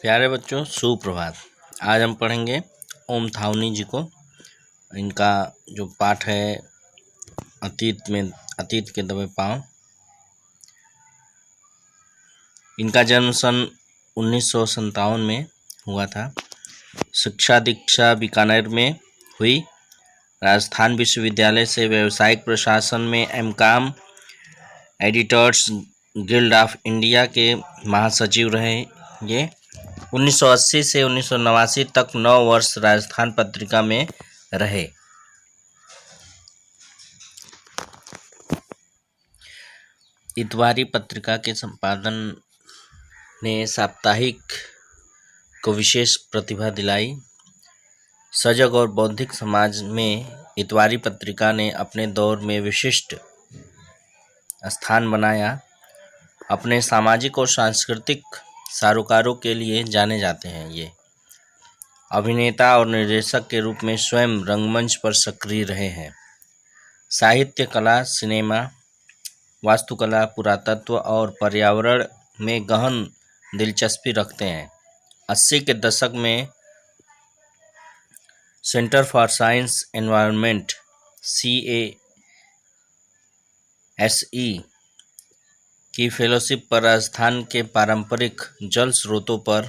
प्यारे बच्चों, सुप्रभात। आज हम पढ़ेंगे ओम थावनी जी को। इनका जो पाठ है अतीत के दबे पांव। इनका जन्म सन 1957 में हुआ था। शिक्षा दीक्षा बीकानेर में हुई। राजस्थान विश्वविद्यालय से व्यावसायिक प्रशासन में MCom, editors guild of India के महासचिव रहे। ये 1980 से 1989 तक 9 वर्ष राजस्थान पत्रिका में रहे। इतवारी पत्रिका के संपादन ने साप्ताहिक को विशेष प्रतिभा दिलाई। सजग और बौद्धिक समाज में इतवारी पत्रिका ने अपने दौर में विशिष्ट स्थान बनाया। अपने सामाजिक और सांस्कृतिक सरोकारों के लिए जाने जाते हैं। ये अभिनेता और निर्देशक के रूप में स्वयं रंगमंच पर सक्रिय रहे हैं। साहित्य, कला, सिनेमा, वास्तुकला, पुरातत्व और पर्यावरण में गहन दिलचस्पी रखते हैं। 80 के दशक में centre for science environment CASE की फेलोशिप पर राजस्थान के पारंपरिक जल स्रोतों पर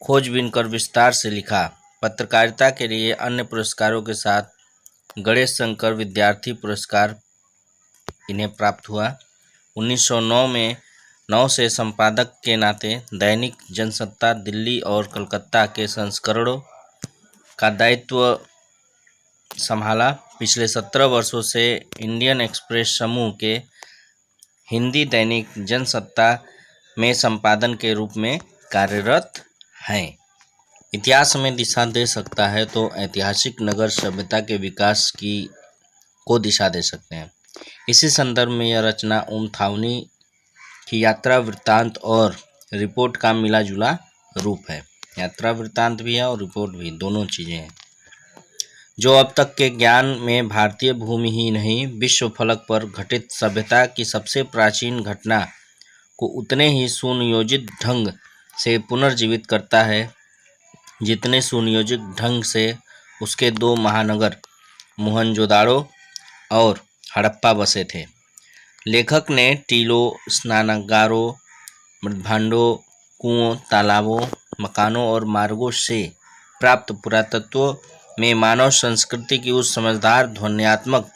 खोजबीन कर विस्तार से लिखा। पत्रकारिता के लिए अन्य पुरस्कारों के साथ गणेश शंकर विद्यार्थी पुरस्कार इन्हें प्राप्त हुआ। 1909 में 9 से संपादक के नाते दैनिक जनसत्ता दिल्ली और कलकत्ता के संस्करणों का दायित्व संभाला। पिछले 17 वर्षों से इंडियन एक्सप्रेस समूह के हिंदी दैनिक जनसत्ता में संपादन के रूप में कार्यरत हैं। इतिहास में दिशा दे सकता है तो ऐतिहासिक नगर सभ्यता के विकास को दिशा दे सकते हैं। इसी संदर्भ में यह रचना ओम थावनी की यात्रा वृत्तांत और रिपोर्ट का मिला जुला रूप है। यात्रा वृत्तांत भी है और रिपोर्ट भी, दोनों चीज़ें हैं, जो अब तक के ज्ञान में भारतीय भूमि ही नहीं, विश्व फलक पर घटित सभ्यता की सबसे प्राचीन घटना को उतने ही सुनियोजित ढंग से पुनर्जीवित करता है जितने सुनियोजित ढंग से उसके 2 महानगर मोहनजोदाड़ो और हड़प्पा बसे थे। लेखक ने टीलों, स्नानागारों, मृदभांडों, कुओं, तालाबों, मकानों और मार्गों से प्राप्त पुरातत्व में मानव संस्कृति की उस समझदार ध्वन्यात्मक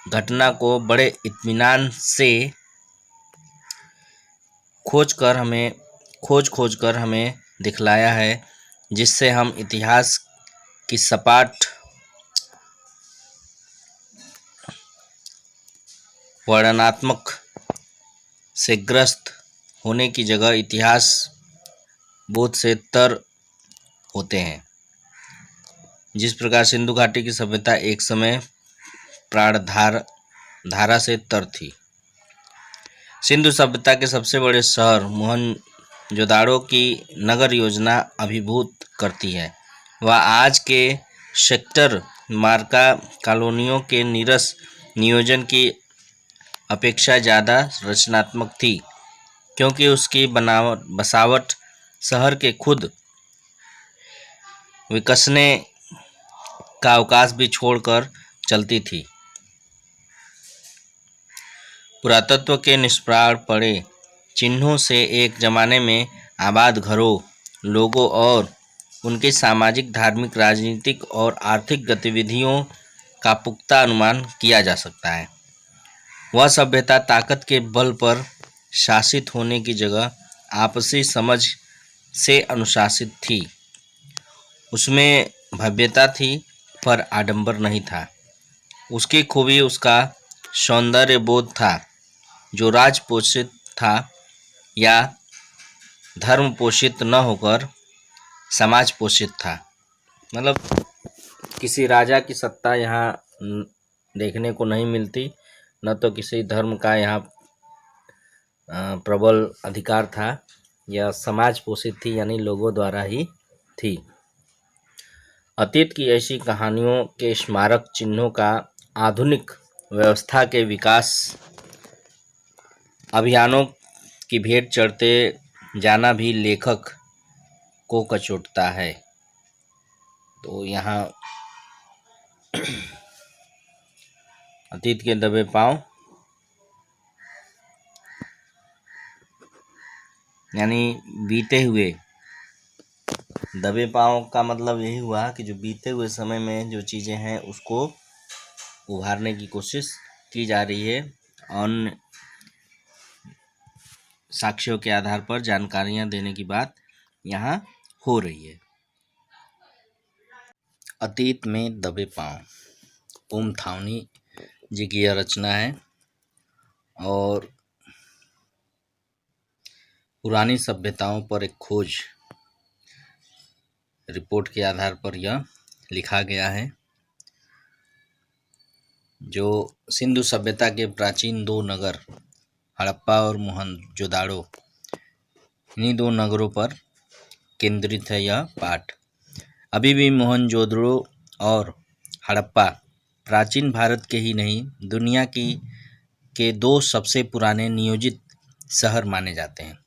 घटना को बड़े इत्मीनान से खोज खोज कर हमें दिखलाया है, जिससे हम इतिहास की सपाट वर्णनात्मक से ग्रस्त होने की जगह इतिहास बोध से तर होते हैं। जिस प्रकार सिंधु घाटी की सभ्यता एक समय प्राणधारा से तर थी। सिंधु सभ्यता के सबसे बड़े शहर मोहनजोदाड़ो की नगर योजना अभिभूत करती है। वह आज के सेक्टर मार्का कॉलोनियों के नीरस नियोजन की अपेक्षा ज़्यादा रचनात्मक थी, क्योंकि उसकी बसावट शहर के खुद विकसने का अवकाश भी छोड़कर चलती थी। पुरातत्व के निष्प्राण पड़े चिन्हों से एक जमाने में आबाद घरों, लोगों और उनकी सामाजिक, धार्मिक, राजनीतिक और आर्थिक गतिविधियों का पुख्ता अनुमान किया जा सकता है। वह सभ्यता ताकत के बल पर शासित होने की जगह आपसी समझ से अनुशासित थी। उसमें भव्यता थी पर आडंबर नहीं था। उसकी खूबी उसका सौंदर्य बोध था, जो राज पोषित था या धर्म पोषित न होकर समाज पोषित था। मतलब किसी राजा की सत्ता यहाँ देखने को नहीं मिलती, न तो किसी धर्म का यहाँ प्रबल अधिकार था। यह समाज पोषित थी, यानी लोगों द्वारा ही थी। अतीत की ऐसी कहानियों के स्मारक चिन्हों का आधुनिक व्यवस्था के विकास अभियानों की भेंट चढ़ते जाना भी लेखक को कचोटता है। तो यहाँ अतीत के दबे पांव यानी बीते हुए, दबे पांव का मतलब यही हुआ कि जो बीते हुए समय में जो चीज़ें हैं उसको उभारने की कोशिश की जा रही है, और साक्ष्यों के आधार पर जानकारियां देने की बात यहाँ हो रही है। अतीत में दबे पांव ओम थावनी जी की यह रचना है और पुरानी सभ्यताओं पर एक खोज रिपोर्ट के आधार पर यह लिखा गया है। जो सिंधु सभ्यता के प्राचीन दो नगर हड़प्पा और मोहनजोदाड़ो, इन्हीं दो नगरों पर केंद्रित है यह पाठ। अभी भी मोहनजोदड़ो और हड़प्पा प्राचीन भारत के ही नहीं, दुनिया की के दो सबसे पुराने नियोजित शहर माने जाते हैं।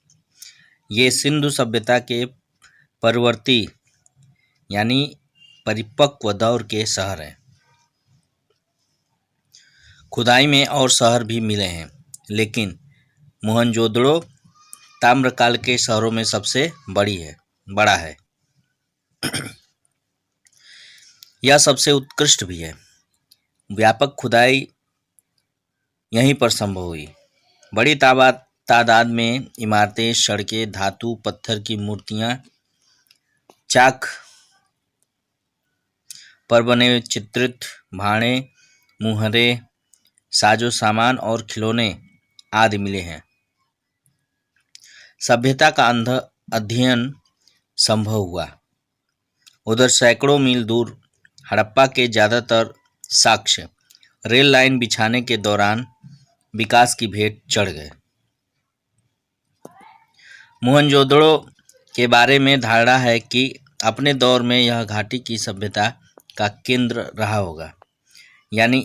ये सिंधु सभ्यता के परवर्ती यानी परिपक्व दौर के शहर हैं। खुदाई में और शहर भी मिले हैं, लेकिन मोहनजोदड़ो ताम्रकाल के शहरों में सबसे बड़ा है। यह सबसे उत्कृष्ट भी है। व्यापक खुदाई यहीं पर संभव हुई। बड़ी तादाद में इमारतें, सड़कें, धातु पत्थर की मूर्तियां, चाक पर बने चित्रित भाड़े, मुहरे, साजो सामान और खिलौने आदि मिले हैं। सभ्यता का अध्ययन संभव हुआ। उधर सैकड़ों मील दूर हड़प्पा के ज़्यादातर साक्ष्य रेल लाइन बिछाने के दौरान विकास की भेंट चढ़ गए। मोहनजोदड़ो के बारे में धारणा है कि अपने दौर में यह घाटी की सभ्यता का केंद्र रहा होगा, यानी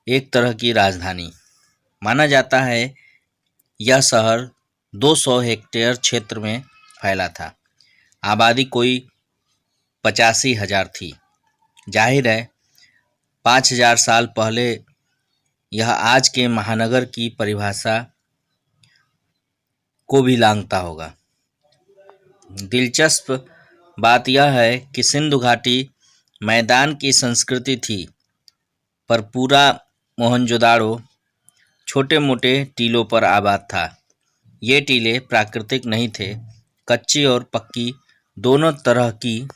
एक तरह की राजधानी। माना जाता है यह शहर 200 हेक्टेयर क्षेत्र में फैला था। आबादी कोई 85,000 थी। जाहिर है 5,000 साल पहले यह आज के महानगर की परिभाषा को भी लांघता होगा। दिलचस्प बात यह है कि सिंधु घाटी मैदान की संस्कृति थी, पर पूरा मोहनजोदाड़ो छोटे मोटे टीलों पर आबाद था। ये टीले प्राकृतिक नहीं थे, कच्ची और पक्की दोनों तरह की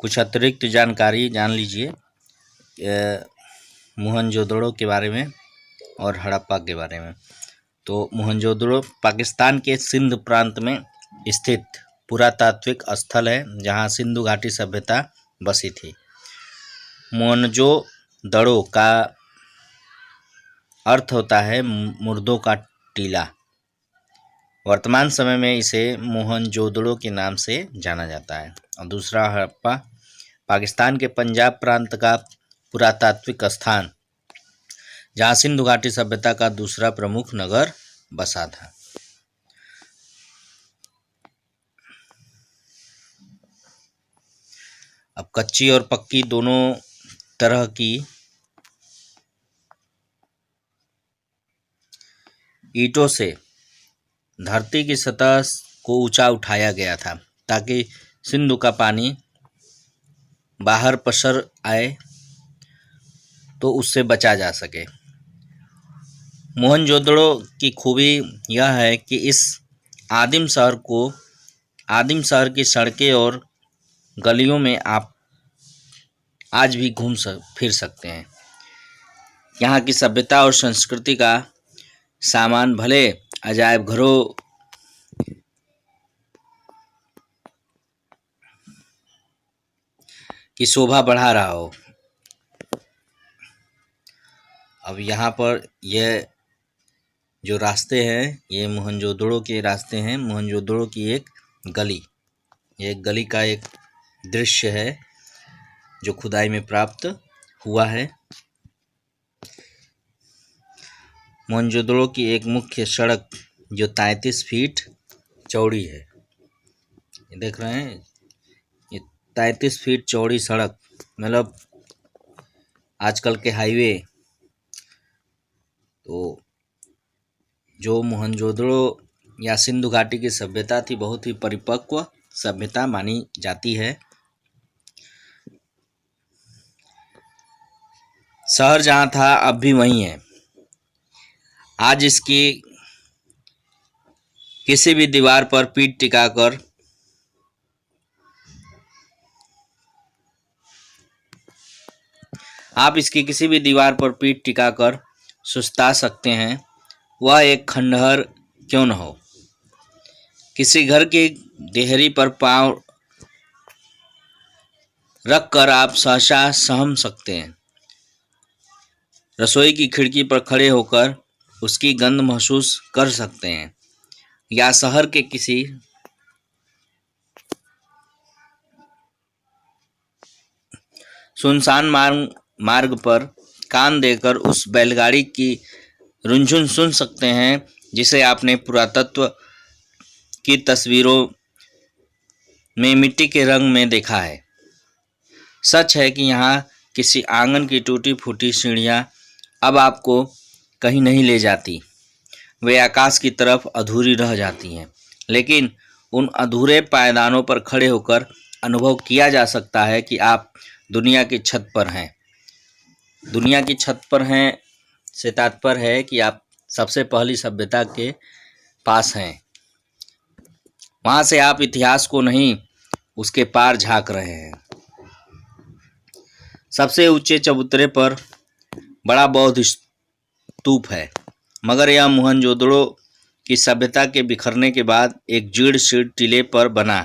कुछ अतिरिक्त जानकारी जान लीजिए मोहनजोदड़ो के बारे में और हड़प्पा के बारे में। तो मोहनजोदड़ो पाकिस्तान के सिंध प्रांत में स्थित पुरातात्विक स्थल है, जहाँ सिंधु घाटी सभ्यता बसी थी। मोहनजोदड़ो का अर्थ होता है मुर्दों का टीला। वर्तमान समय में इसे मोहनजोदड़ो के नाम से जाना जाता है। और दूसरा हड़प्पा पाकिस्तान के पंजाब प्रांत का पुरातात्विक स्थान, जहाँ सिंधु घाटी सभ्यता का दूसरा प्रमुख नगर बसा था। अब कच्ची और पक्की दोनों तरह की ईंटों से धरती की सतह को ऊंचा उठाया गया था, ताकि सिंधु का पानी बाहर पसर आए तो उससे बचा जा सके। मोहनजोदड़ो की खूबी यह है कि इस आदिम शहर की सड़कें और गलियों में आप आज भी फिर सकते हैं। यहाँ की सभ्यता और संस्कृति का सामान भले अजायब घरों की शोभा बढ़ा रहा हो। अब यहाँ पर यह जो रास्ते हैं, ये मोहनजोदड़ो के रास्ते हैं। मोहनजोदड़ो की एक गली, ये गली का एक दृश्य है, जो खुदाई में प्राप्त हुआ है। मोहनजोदड़ो की एक मुख्य सड़क जो 33 फीट चौड़ी है, ये देख रहे हैं, ये 33 फीट चौड़ी सड़क, मतलब आजकल के हाईवे। तो जो मोहनजोदड़ो या सिंधु घाटी की सभ्यता थी, बहुत ही परिपक्व सभ्यता मानी जाती है। शहर जहाँ था अब भी वहीं है। आज इसकी किसी भी दीवार पर पीठ टिकाकर आप इसकी किसी भी दीवार पर पीठ टिकाकर सुस्ता सकते हैं, वह एक खंडहर क्यों न हो। किसी घर की देहरी पर पांव रखकर आप सहसा सहम सकते हैं। रसोई की खिड़की पर खड़े होकर उसकी गंध महसूस कर सकते हैं, या शहर के किसी सुनसान मार्ग पर कान देकर उस बैलगाड़ी की रुंझुन सुन सकते हैं जिसे आपने पुरातत्व की तस्वीरों में मिट्टी के रंग में देखा है। सच है कि यहाँ किसी आंगन की टूटी फूटी सीढ़ियाँ अब आपको कहीं नहीं ले जाती, वे आकाश की तरफ अधूरी रह जाती हैं। लेकिन उन अधूरे पायदानों पर खड़े होकर अनुभव किया जा सकता है कि आप दुनिया की छत पर हैं। दुनिया की छत पर हैं से तात्पर्य है कि आप सबसे पहली सभ्यता के पास हैं। वहाँ से आप इतिहास को नहीं, उसके पार झांक रहे हैं। सबसे ऊंचे चबूतरे पर बड़ा बौद्ध स्तूप है, मगर यह मोहनजोदड़ो की सभ्यता के बिखरने के बाद एक जीर्ण शीर्ण टीले पर बना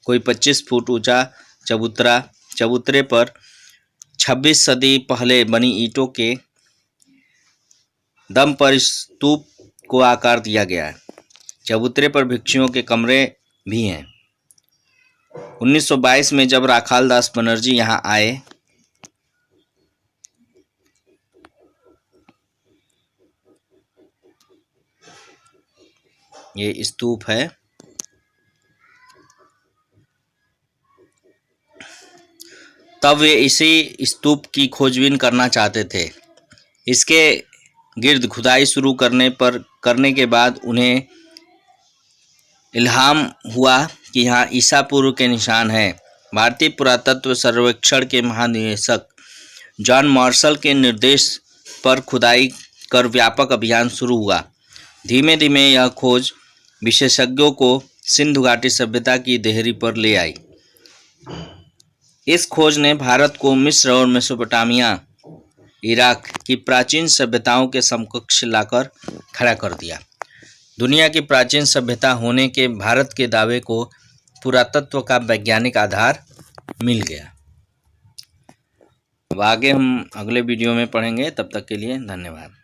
कोई 25 फुट ऊंचा चबूतरे पर 26 सदी पहले बनी ईंटों के दम पर इस स्तूप को आकार दिया गया है। चबूतरे पर भिक्षुओं के कमरे भी हैं। 1922 में जब राखाल दास बनर्जी यहाँ आए, ये स्तूप है, तब वे इसी स्तूप की खोजबीन करना चाहते थे। इसके गिर्द खुदाई शुरू करने के बाद उन्हें इल्हाम हुआ कि यहाँ ईसा पूर्व के निशान हैं। भारतीय पुरातत्व सर्वेक्षण के महानिदेशक जॉन मार्शल के निर्देश पर खुदाई कर व्यापक अभियान शुरू हुआ। धीमे धीमे यह खोज विशेषज्ञों को सिंधु घाटी सभ्यता की देहरी पर ले आई। इस खोज ने भारत को मिस्र और मेसोपोटामिया, इराक की प्राचीन सभ्यताओं के समकक्ष लाकर खड़ा कर दिया। दुनिया की प्राचीन सभ्यता होने के भारत के दावे को पुरातत्व का वैज्ञानिक आधार मिल गया। अब आगे हम अगले वीडियो में पढ़ेंगे। तब तक के लिए धन्यवाद।